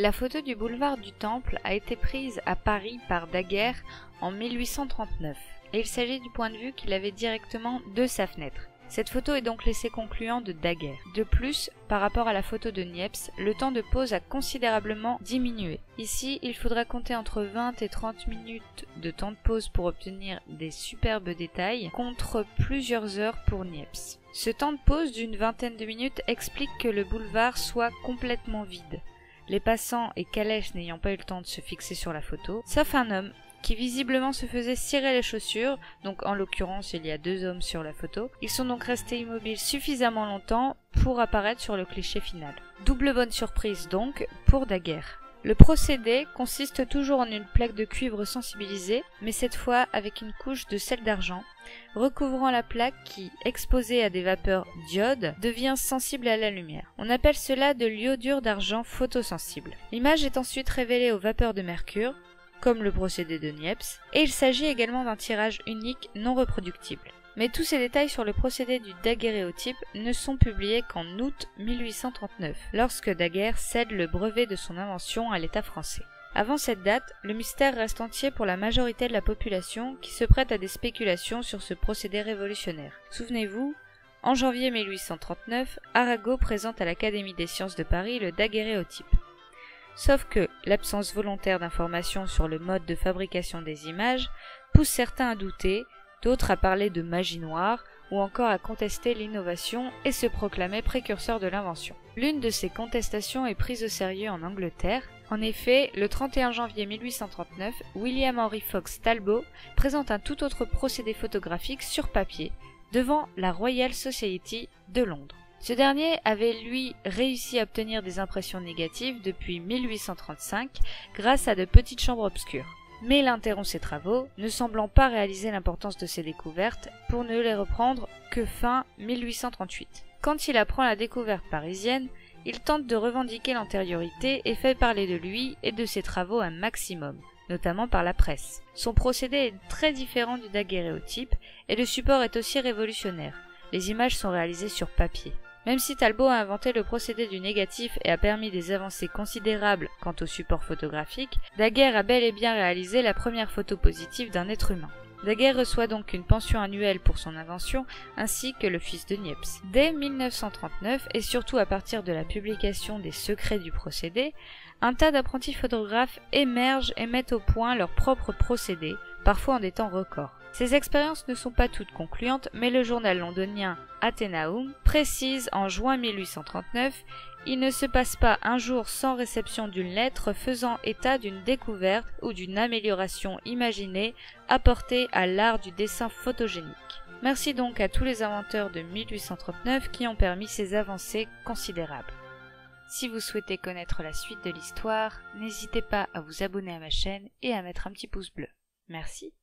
La photo du boulevard du Temple a été prise à Paris par Daguerre en 1839 et il s'agit du point de vue qu'il avait directement de sa fenêtre. Cette photo est donc l'essai concluant de Daguerre. De plus, par rapport à la photo de Niepce, le temps de pose a considérablement diminué. Ici, il faudra compter entre 20 et 30 minutes de temps de pause pour obtenir des superbes détails, contre plusieurs heures pour Niepce. Ce temps de pause d'une vingtaine de minutes explique que le boulevard soit complètement vide, les passants et calèches n'ayant pas eu le temps de se fixer sur la photo, sauf un homme qui visiblement se faisait cirer les chaussures, donc en l'occurrence il y a 2 hommes sur la photo. Ils sont donc restés immobiles suffisamment longtemps pour apparaître sur le cliché final. Double bonne surprise donc pour Daguerre. Le procédé consiste toujours en une plaque de cuivre sensibilisée, mais cette fois avec une couche de sel d'argent, recouvrant la plaque qui, exposée à des vapeurs d'iode, devient sensible à la lumière. On appelle cela de l'iodure d'argent photosensible. L'image est ensuite révélée aux vapeurs de mercure, comme le procédé de Niepce, et il s'agit également d'un tirage unique non reproductible. Mais tous ces détails sur le procédé du daguerréotype ne sont publiés qu'en août 1839, lorsque Daguerre cède le brevet de son invention à l'État français. Avant cette date, le mystère reste entier pour la majorité de la population qui se prête à des spéculations sur ce procédé révolutionnaire. Souvenez-vous, en janvier 1839, Arago présente à l'Académie des sciences de Paris le daguerréotype. Sauf que l'absence volontaire d'informations sur le mode de fabrication des images pousse certains à douter, d'autres à parler de magie noire ou encore à contester l'innovation et se proclamer précurseur de l'invention. L'une de ces contestations est prise au sérieux en Angleterre. En effet, le 31 janvier 1839, William Henry Fox Talbot présente un tout autre procédé photographique sur papier devant la Royal Society de Londres. Ce dernier avait lui réussi à obtenir des impressions négatives depuis 1835 grâce à de petites chambres obscures. Mais il interrompt ses travaux, ne semblant pas réaliser l'importance de ses découvertes pour ne les reprendre que fin 1838. Quand il apprend la découverte parisienne, il tente de revendiquer l'antériorité et fait parler de lui et de ses travaux un maximum, notamment par la presse. Son procédé est très différent du daguerréotype et le support est aussi révolutionnaire. Les images sont réalisées sur papier. Même si Talbot a inventé le procédé du négatif et a permis des avancées considérables quant au support photographique, Daguerre a bel et bien réalisé la première photo positive d'un être humain. Daguerre reçoit donc une pension annuelle pour son invention, ainsi que le fils de Niepce. Dès 1939, et surtout à partir de la publication des secrets du procédé, un tas d'apprentis photographes émergent et mettent au point leur propre procédé, parfois en des temps records. Ces expériences ne sont pas toutes concluantes, mais le journal londonien Athenaeum précise en juin 1839 « Il ne se passe pas un jour sans réception d'une lettre faisant état d'une découverte ou d'une amélioration imaginée apportée à l'art du dessin photogénique ». Merci donc à tous les inventeurs de 1839 qui ont permis ces avancées considérables. Si vous souhaitez connaître la suite de l'histoire, n'hésitez pas à vous abonner à ma chaîne et à mettre un petit pouce bleu. Merci.